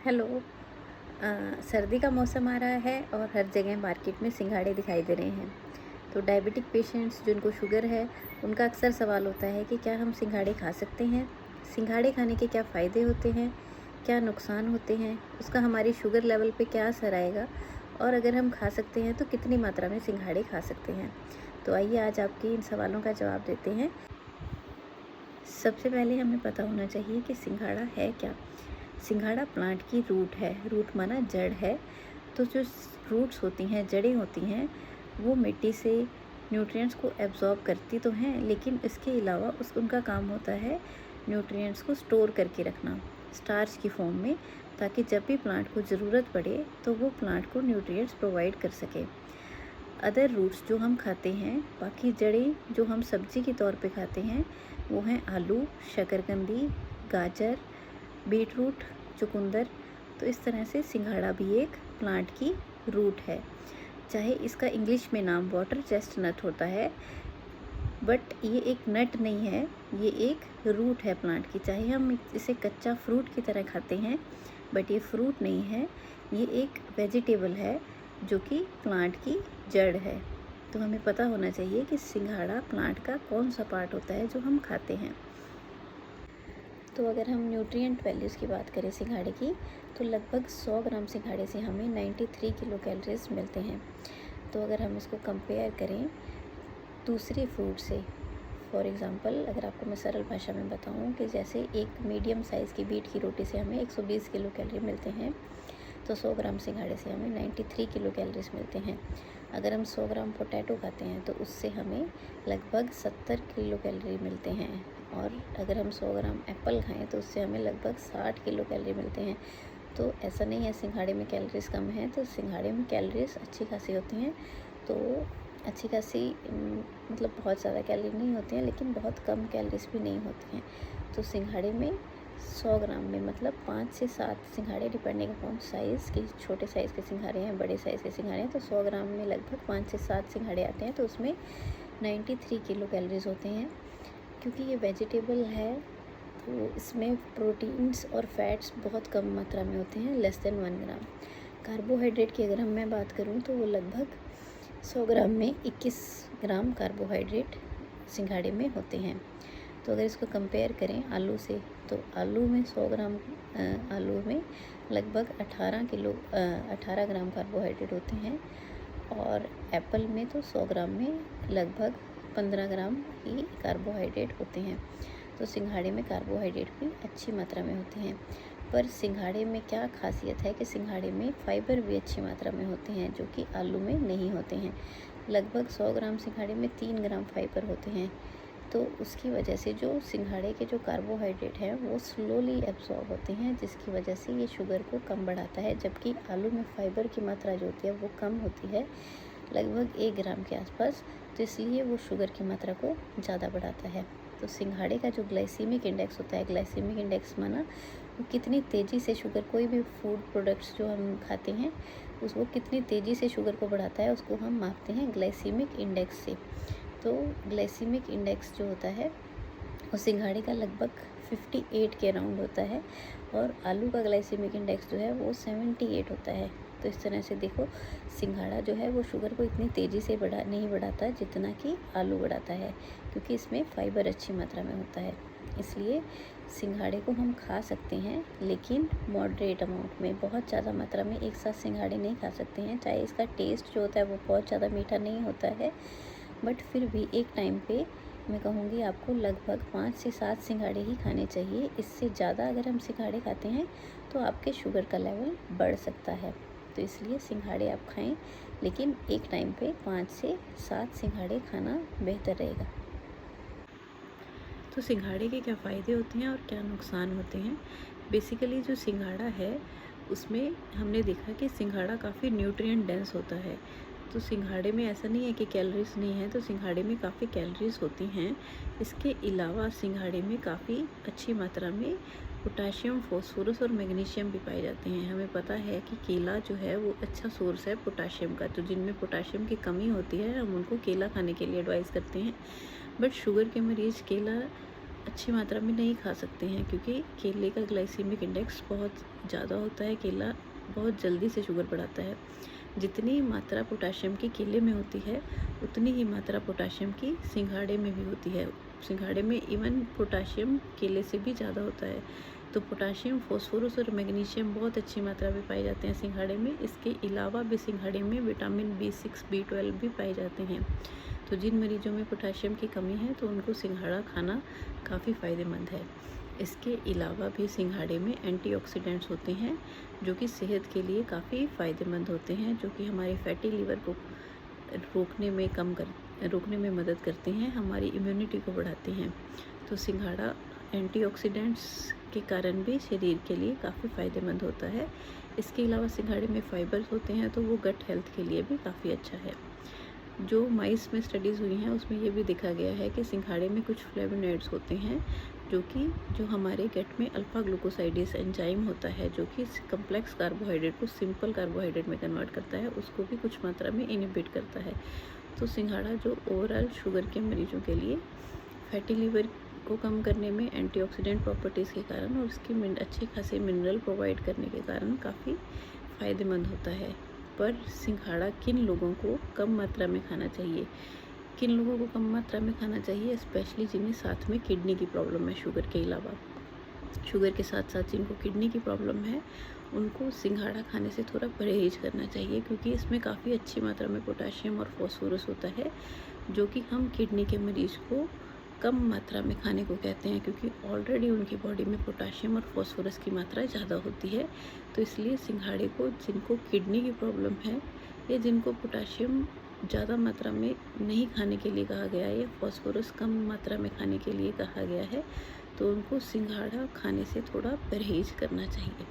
Hello. सर्दी का मौसम आ रहा है और हर जगह मार्केट में सिंघाड़े दिखाई दे रहे हैं। तो डायबिटिक पेशेंट्स जिनको शुगर है, उनका अक्सर सवाल होता है कि क्या हम सिंघाड़े खा सकते हैं? सिंघाड़े खाने के क्या फ़ायदे होते हैं? क्या नुकसान होते हैं? उसका हमारी शुगर लेवल पे क्या असर आएगा? और अगर हम खा सकते हैं तो कितनी मात्रा में सिंघाड़े खा सकते हैं? तो आइए आज आपके इन सवालों का जवाब देते हैं। सबसे पहले हमें पता होना चाहिए कि सिंघाड़ा है क्या। सिंघाड़ा प्लांट की रूट है। रूट माना जड़ है। तो जो रूट्स होती हैं, जड़ें होती हैं, वो मिट्टी से न्यूट्रिएंट्स को एब्जॉर्ब करती तो हैं, लेकिन इसके अलावा उनका काम होता है न्यूट्रिएंट्स को स्टोर करके रखना स्टार्च की फॉर्म में, ताकि जब भी प्लांट को ज़रूरत पड़े तो वो प्लांट को न्यूट्रिएंट्स प्रोवाइड कर सके। अदर रूट्स जो हम खाते हैं, बाकी जड़ें जो हम सब्जी के तौर पे खाते हैं, वो हैं आलू, शकरकंदी, गाजर, बीट रूट, चुकंदर। तो इस तरह से सिंघाड़ा भी एक प्लांट की रूट है। चाहे इसका इंग्लिश में नाम वाटर चेस्टनट होता है, बट ये एक नट नहीं है, ये एक रूट है प्लांट की। चाहे हम इसे कच्चा फ्रूट की तरह खाते हैं, बट ये फ्रूट नहीं है, ये एक वेजिटेबल है जो कि प्लांट की जड़ है। तो हमें पता होना चाहिए कि सिंघाड़ा प्लांट का कौन सा पार्ट होता है जो हम खाते हैं। तो अगर हम न्यूट्रिएंट वैल्यूज़ की बात करें सिंघाड़े की, तो लगभग 100 ग्राम सिंघाड़े से हमें 93 किलो कैलोरीज मिलते हैं। तो अगर हम इसको कंपेयर करें दूसरी फ्रूट से, फॉर एग्ज़ाम्पल अगर आपको मैं सरल भाषा में बताऊं कि जैसे एक मीडियम साइज़ की बीट की रोटी से हमें 120 किलो कैलोरी मिलते हैं, तो 100 ग्राम सिंघाड़े से हमें 93 किलो कैलोरीज मिलते हैं। अगर हम 100 ग्राम पोटैटो खाते हैं तो उससे हमें लगभग 70 किलो कैलोरी मिलते हैं। और अगर हम 100 ग्राम एप्पल खाएं तो उससे हमें लगभग 60 किलो कैलोरी मिलते हैं। तो ऐसा नहीं है सिंघाड़े में कैलोरीज कम है, तो सिंघाड़े में कैलोरीज अच्छी खासी होती हैं। तो अच्छी खासी मतलब बहुत ज़्यादा कैलोरी नहीं होती हैं, लेकिन बहुत कम कैलोरीज भी नहीं होती हैं। तो सिंघाड़े में 100 ग्राम में मतलब 5 से 7 सिंघाड़े, डिपेंडिंग अपॉन साइज़ की, छोटे साइज़ के सिंघाड़े हैं, बड़े साइज़ के सिंघाड़े हैं, तो 100 ग्राम में लगभग 5 से 7 सिंघाड़े आते हैं। तो उसमें 93 किलो कैलोरीज होते हैं। क्योंकि ये वेजिटेबल है तो इसमें प्रोटीन्स और फैट्स बहुत कम मात्रा में होते हैं, लेस देन 1 ग्राम। कार्बोहाइड्रेट की अगर मैं बात करूँ तो वो लगभग 100 ग्राम में 21 ग्राम कार्बोहाइड्रेट सिंघाड़े में होते हैं। तो अगर इसको कंपेयर करें आलू से, तो आलू में 100 ग्राम आलू में लगभग 18 ग्राम कार्बोहाइड्रेट होते हैं, और एप्पल में तो 100 ग्राम में लगभग 15 ग्राम ही कार्बोहाइड्रेट होते हैं। तो सिंघाड़े में कार्बोहाइड्रेट भी अच्छी मात्रा में होते हैं। पर सिंघाड़े में क्या खासियत है कि सिंघाड़े में फाइबर भी अच्छी मात्रा में होते हैं, जो कि आलू में नहीं होते हैं। लगभग 100 ग्राम सिंघाड़े में 3 ग्राम फाइबर होते हैं। तो उसकी वजह से जो सिंघाड़े के जो कार्बोहाइड्रेट हैं वो स्लोली एब्जॉर्ब होते हैं, जिसकी वजह से ये शुगर को कम बढ़ाता है। जबकि आलू में फाइबर की मात्रा जो होती है वो कम होती है, लगभग 1 ग्राम के आसपास, तो इसलिए वो शुगर की मात्रा को ज़्यादा बढ़ाता है। तो सिंघाड़े का जो ग्लाइसीमिक इंडेक्स होता है, ग्लाइसीमिक इंडेक्स माना वो कितनी तेज़ी से शुगर, कोई भी फूड प्रोडक्ट्स जो हम खाते हैं वो कितनी तेज़ी से शुगर को बढ़ाता है, उसको हम मापते हैं ग्लाइसीमिक इंडेक्स से। तो ग्लाइसीमिक इंडेक्स जो होता है वो सिंघाड़े का लगभग 58 के अराउंड होता है, और आलू का ग्लाइसीमिक इंडेक्स जो है वो 78 होता है। तो इस तरह से देखो, सिंघाड़ा जो है वो शुगर को इतनी तेज़ी से नहीं बढ़ाता जितना कि आलू बढ़ाता है, क्योंकि इसमें फाइबर अच्छी मात्रा में होता है। इसलिए सिंघाड़े को हम खा सकते हैं, लेकिन मॉडरेट अमाउंट में, बहुत ज़्यादा मात्रा में एक साथ सिंघाड़े नहीं खा सकते हैं। चाहे इसका टेस्ट जो होता है वो बहुत ज़्यादा मीठा नहीं होता है, बट फिर भी एक टाइम पे मैं कहूँगी आपको लगभग 5 से 7 सिंघाड़े ही खाने चाहिए। इससे ज़्यादा अगर हम सिंघाड़े खाते हैं तो आपके शुगर का लेवल बढ़ सकता है। तो इसलिए सिंघाड़े आप खाएं, लेकिन एक टाइम पे 5 से 7 सिंघाड़े खाना बेहतर रहेगा। तो सिंघाड़े के क्या फ़ायदे होते हैं और क्या नुकसान होते हैं? बेसिकली जो सिंघाड़ा है उसमें हमने देखा कि सिंघाड़ा काफ़ी न्यूट्रिएंट डेंस होता है। तो सिंघाड़े में ऐसा नहीं है कि कैलोरीज नहीं है, तो सिंघाड़े में काफ़ी कैलोरीज होती हैं। इसके अलावा सिंघाड़े में काफ़ी अच्छी मात्रा में पोटाशियम, फॉस्फोरस और मैग्नीशियम भी पाए जाते हैं। हमें पता है कि केला जो है वो अच्छा सोर्स है पोटाशियम का, तो जिनमें पोटाशियम की कमी होती है हम उनको केला खाने के लिए एडवाइस करते हैं। बट शुगर के मरीज़ केला अच्छी मात्रा में नहीं खा सकते हैं, क्योंकि केले का ग्लाइसीमिक इंडेक्स बहुत ज़्यादा होता है। केला बहुत जल्दी से शुगर बढ़ाता है। जितनी मात्रा पोटाशियम की केले में होती है, उतनी ही मात्रा पोटाशियम की सिंघाड़े में भी होती है। सिंघाड़े में इवन पोटाशियम केले से भी ज़्यादा होता है। तो पोटाशियम, फॉस्फोरस और मैग्नीशियम बहुत अच्छी मात्रा में पाए जाते हैं सिंघाड़े में। इसके अलावा भी सिंघाड़े में विटामिन B6, B12 भी पाए जाते हैं। तो जिन मरीजों में पोटाशियम की कमी है, तो उनको सिंघाड़ा खाना काफ़ी फ़ायदेमंद है। इसके अलावा भी सिंघाड़े में एंटीऑक्सीडेंट्स होते हैं, जो कि सेहत के लिए काफ़ी फ़ायदेमंद होते हैं, जो कि हमारे फैटी लिवर को रोकने में मदद करते हैं, हमारी इम्यूनिटी को बढ़ाते हैं। तो सिंघाड़ा एंटीऑक्सीडेंट्स के कारण भी शरीर के लिए काफ़ी फ़ायदेमंद होता है। इसके अलावा सिंघाड़े में फाइबर्स होते हैं, तो वो गट हेल्थ के लिए भी काफ़ी अच्छा है। जो माइस में स्टडीज़ हुई हैं, उसमें ये भी देखा गया है कि सिंघाड़े में कुछ फ्लेवोनॉइड्स होते हैं, जो हमारे गट में अल्फा ग्लूकोसाइडेज एंजाइम होता है, जो कि कम्प्लेक्स कार्बोहाइड्रेट को सिंपल कार्बोहाइड्रेट में कन्वर्ट करता है, उसको भी कुछ मात्रा में इनहिबिट करता है। तो सिंघाड़ा जो ओवरऑल शुगर के मरीजों के लिए फैटी लिवर को कम करने में एंटीऑक्सीडेंट प्रॉपर्टीज़ के कारण और उसकी अच्छे खासे मिनरल प्रोवाइड करने के कारण काफ़ी फ़ायदेमंद होता है। पर सिंघाड़ा किन लोगों को कम मात्रा में खाना चाहिए? किन लोगों को कम मात्रा में खाना चाहिए? स्पेशली जिन्हें साथ में किडनी की प्रॉब्लम है, शुगर के अलावा। शुगर के साथ साथ जिनको किडनी की प्रॉब्लम है, उनको सिंघाड़ा खाने से थोड़ा परहेज़ करना चाहिए, क्योंकि इसमें काफ़ी अच्छी मात्रा में पोटाशियम और फॉस्फोरस होता है, जो कि हम किडनी के मरीज़ को कम मात्रा में खाने को कहते हैं, क्योंकि ऑलरेडी उनकी बॉडी में पोटाशियम और फॉस्फोरस की मात्रा ज़्यादा होती है। तो इसलिए सिंघाड़े को जिनको किडनी की प्रॉब्लम है, या जिनको पोटाशियम ज़्यादा मात्रा में नहीं खाने के लिए कहा गया है, या फॉस्फोरस कम मात्रा में खाने के लिए कहा गया है, तो उनको सिंघाड़ा खाने से थोड़ा परहेज़ करना चाहिए।